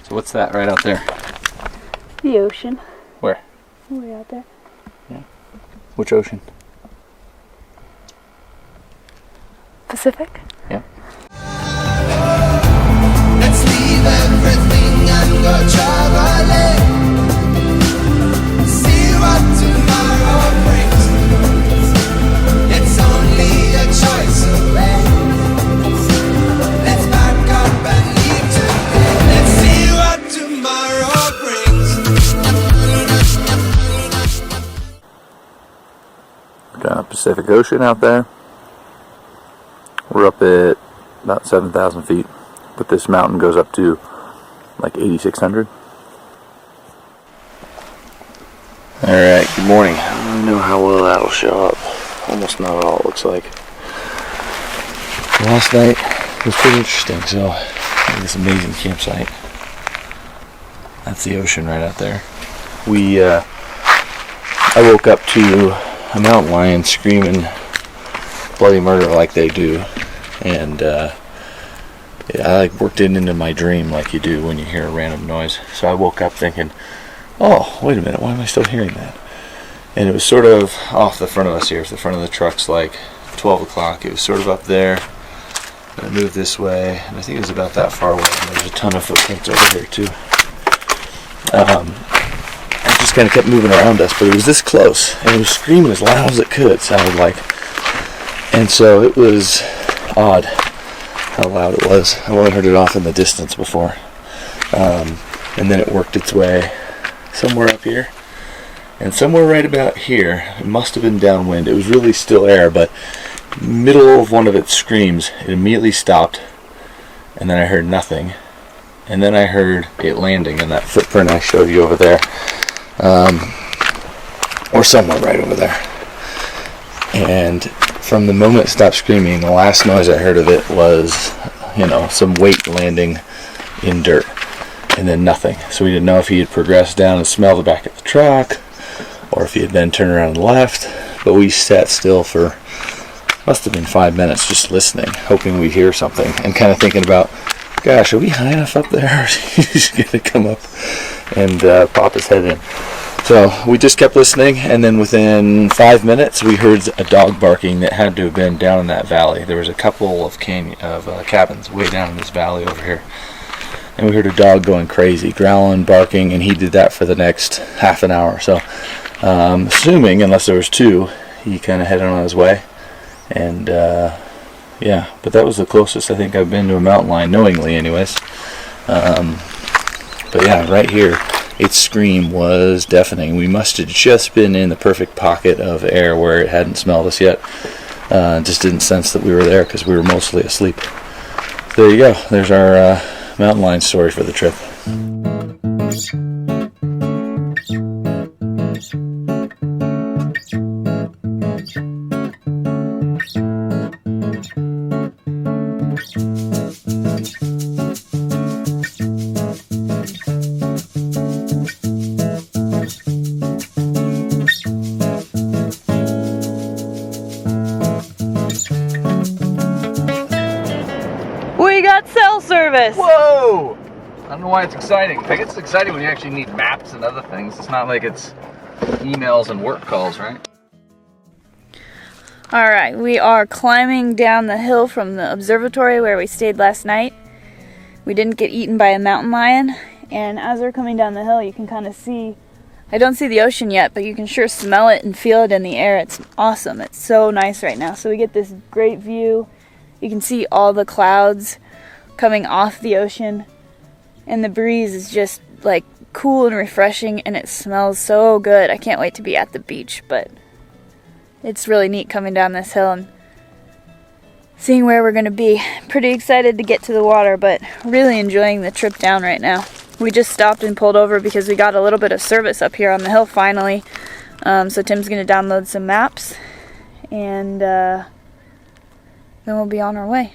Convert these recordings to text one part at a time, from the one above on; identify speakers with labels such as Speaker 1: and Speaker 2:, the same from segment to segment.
Speaker 1: So what's that right out there?
Speaker 2: The ocean.
Speaker 1: Where?
Speaker 2: Way out there.
Speaker 1: Yeah. Which ocean?
Speaker 2: Pacific?
Speaker 1: Yeah.
Speaker 3: Let's leave everything and go traveling. See what tomorrow brings. It's only a choice away. Let's back up and leave today. Let's see what tomorrow brings.
Speaker 1: Down the Pacific Ocean out there. We're up at about 7,000 feet, but this mountain goes up to like 8,600. Alright, good morning. I don't know how well that'll show up. Almost not at all, it looks like. Last night was pretty interesting, so this amazing campsite. That's the ocean right out there. I woke up to a mountain lion screaming bloody murder like they do, and I like worked it into my dream like you do when you hear a random noise. So I woke up thinking, oh, wait a minute, why am I still hearing that? And it was sort of off the front of us here. If the front of the truck's like 12 o'clock, it was sort of up there. And I moved this way, and I think it was about that far away. And there's a ton of footprints over here too. It just kind of kept moving around us, but it was this close, and it was screaming as loud as it could, it sounded like. And so it was odd how loud it was. I've only heard it off in the distance before. And then it worked its way somewhere up here. And somewhere right about here, it must have been downwind. It was really still air, but middle of one of its screams, it immediately stopped. And then I heard nothing. And then I heard it landing in that footprint I showed you over there. Or somewhere right over there. And from the moment it stopped screaming, the last noise I heard of it was, some weight landing in dirt, and then nothing. So we didn't know if he had progressed down and smelled the back of the truck, or if he had then turned around and left. But we sat still for, must have been 5 minutes, just listening, hoping we'd hear something, and kind of thinking about, gosh, are we high enough up there, or is he just going to come up and pop his head in? So we just kept listening, and then within 5 minutes we heard a dog barking that had to have been down in that valley. There was a couple of cabins way down in this valley over here, and we heard a dog going crazy, growling, barking, and he did that for the next half an hour. So assuming, unless there was two, he kind of headed on his way. And yeah, but that was the closest I think I've been to a mountain lion, knowingly anyways. But yeah, right here, its scream was deafening. We must have just been in the perfect pocket of air where it hadn't smelled us yet. Just didn't sense that we were there because we were mostly asleep. So there you go. There's our mountain lion story for the trip.
Speaker 2: We got cell service!
Speaker 1: Whoa! I don't know why it's exciting. I think it's exciting when you actually need maps and other things. It's not like it's emails and work calls, right?
Speaker 2: Alright, we are climbing down the hill from the observatory where we stayed last night. We didn't get eaten by a mountain lion, and as we're coming down the hill you can kind of see, I don't see the ocean yet, but you can sure smell it and feel it in the air. It's awesome. It's so nice right now. So we get this great view. You can see all the clouds coming off the ocean, and the breeze is just like cool and refreshing, and it smells so good. I can't wait to be at the beach, but it's really neat coming down this hill and seeing where we're going to be. Pretty excited to get to the water, but really enjoying the trip down right now. We just stopped and pulled over because we got a little bit of service up here on the hill finally. So Tim's going to download some maps, and then we'll be on our way.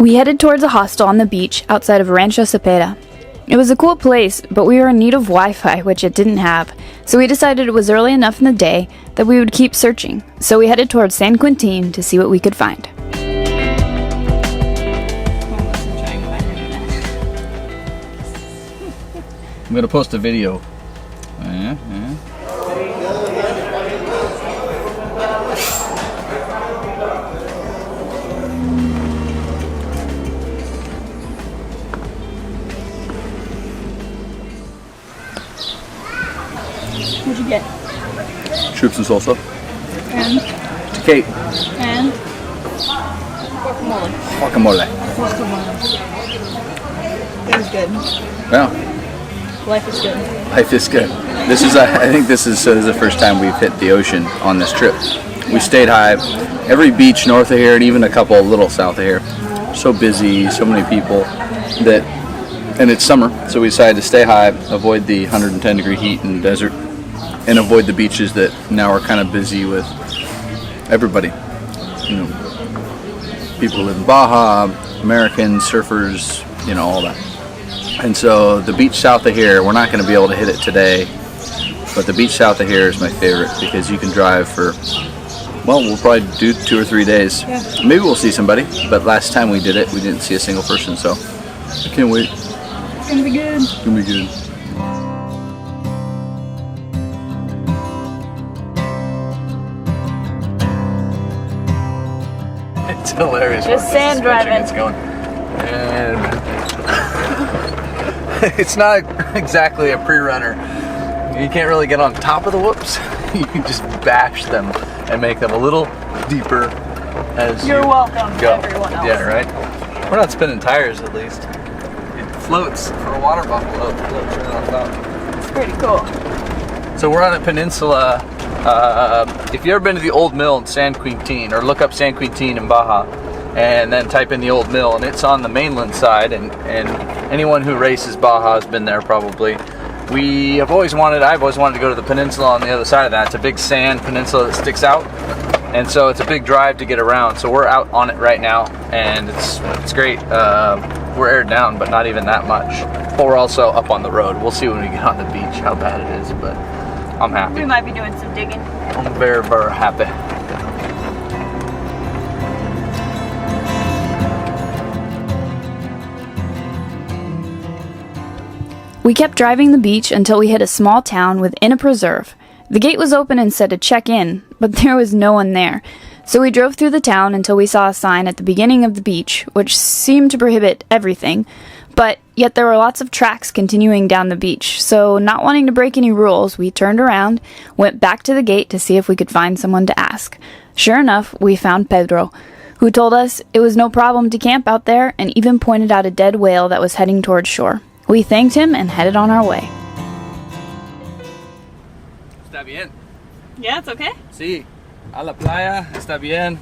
Speaker 2: We headed towards a hostel on the beach outside of Rancho Cepeda. It was a cool place, but we were in need of Wi-Fi, which it didn't have, so we decided it was early enough in the day that we would keep searching. So we headed towards San Quintin to see what we could find.
Speaker 1: I'm gonna post a video.
Speaker 2: What'd you get?
Speaker 1: Chips and salsa.
Speaker 2: And?
Speaker 1: Kate.
Speaker 2: And?
Speaker 1: Guacamole.
Speaker 2: It was good.
Speaker 1: Yeah.
Speaker 2: Life is good.
Speaker 1: Life is good. This is, I think this is the first time we've hit the ocean on this trip. We stayed high. Every beach north of here, and even a couple a little south of here. So busy, so many people that, and it's summer, so we decided to stay high, avoid the 110 degree heat in the desert, and avoid the beaches that now are kind of busy with everybody. You know, people who live in Baja, Americans, surfers, you know, all that. And so the beach south of here, we're not going to be able to hit it today, but the beach south of here is my favorite because you can drive for, well, we'll probably do 2 or 3 days. Yeah. Maybe we'll see somebody, but last time we did it, we didn't see a single person, so I can't wait.
Speaker 2: It's gonna be good.
Speaker 1: It's gonna be good. It's hilarious.
Speaker 2: Just sand driving.
Speaker 1: It's going. And it's not exactly a pre-runner. You can't really get on top of the whoops. You can just bash them and make them a little deeper as
Speaker 2: You're
Speaker 1: you
Speaker 2: welcome,
Speaker 1: go.
Speaker 2: everyone else.
Speaker 1: Yeah, right? We're not spinning tires, at least. It floats for a water buffalo. It floats right on top.
Speaker 2: It's pretty cool.
Speaker 1: So we're on a peninsula. If you've ever been to the old mill in San Quintin, or look up San Quintin in Baja, and then type in the old mill, and it's on the mainland side, and anyone who races Baja has been there probably. I've always wanted to go to the peninsula on the other side of that. It's a big sand peninsula that sticks out, and so it's a big drive to get around. So we're out on it right now, and it's great. We're aired down, but not even that much. But we're also up on the road. We'll see when we get on the beach how bad it is, but I'm happy.
Speaker 2: We might be doing some digging.
Speaker 1: I'm very, very happy.
Speaker 2: We kept driving the beach until we hit a small town within a preserve. The gate was open and said to check in, but there was no one there. So we drove through the town until we saw a sign at the beginning of the beach, which seemed to prohibit everything, but yet there were lots of tracks continuing down the beach. So not wanting to break any rules, we turned around, went back to the gate to see if we could find someone to ask. Sure enough, we found Pedro, who told us it was no problem to camp out there and even pointed out a dead whale that was heading towards shore. We thanked him and headed on our way.
Speaker 1: Está bien.
Speaker 2: Yeah, it's okay.
Speaker 1: Sí. A la playa. Está bien.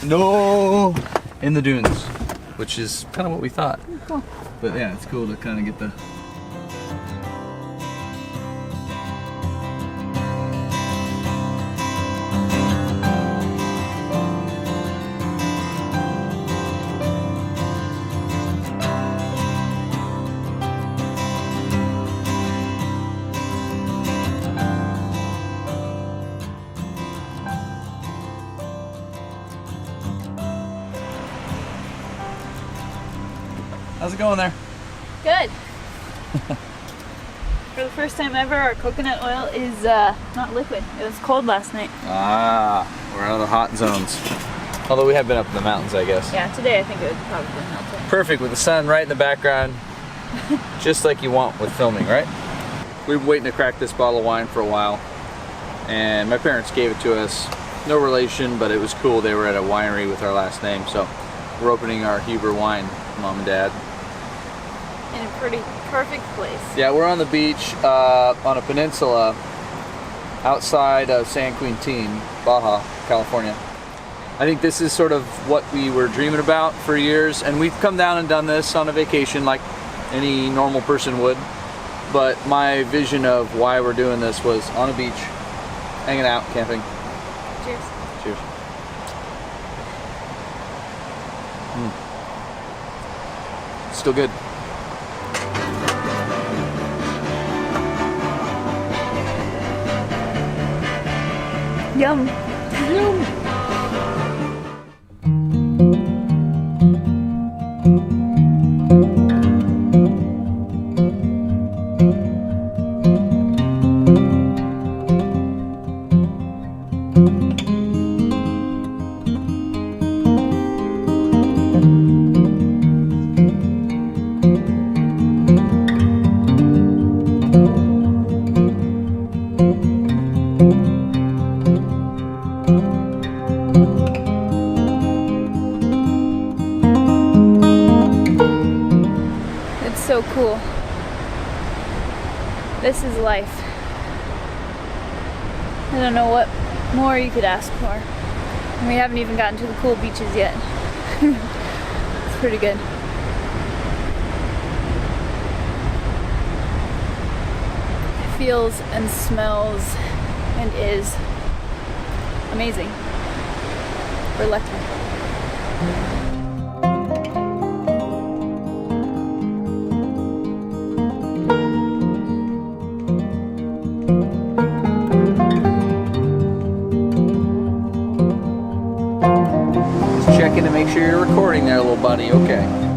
Speaker 1: No. In the dunes, which is kind of what we thought.
Speaker 2: Cool.
Speaker 1: But yeah, it's cool to kind of get the... How's it going there?
Speaker 2: Good. For the first time ever, our coconut oil is not liquid. It was cold last night.
Speaker 1: Ah, we're out of the hot zones. Although we have been up in the mountains, I guess.
Speaker 2: Yeah, today I think it would probably melt it.
Speaker 1: Perfect with the sun right in the background. Just like you want with filming, right? We've been waiting to crack this bottle of wine for a while. And my parents gave it to us. No relation, but it was cool. They were at a winery with our last name. So we're opening our Huber wine, Mom and Dad.
Speaker 2: In a pretty perfect place.
Speaker 1: Yeah, we're on the beach on a peninsula outside of San Quintin, Baja, California. I think this is sort of what we were dreaming about for years, and we've come down and done this on a vacation like any normal person would. But my vision of why we're doing this was on a beach, hanging out, camping.
Speaker 2: Cheers.
Speaker 1: Cheers. still good.
Speaker 2: Yum. So cool. This is life. I don't know what more you could ask for. And we haven't even gotten to the cool beaches yet. It's pretty good. It feels and smells and is amazing. We're lucky.
Speaker 1: Checking to make sure you're recording there, little buddy. Okay.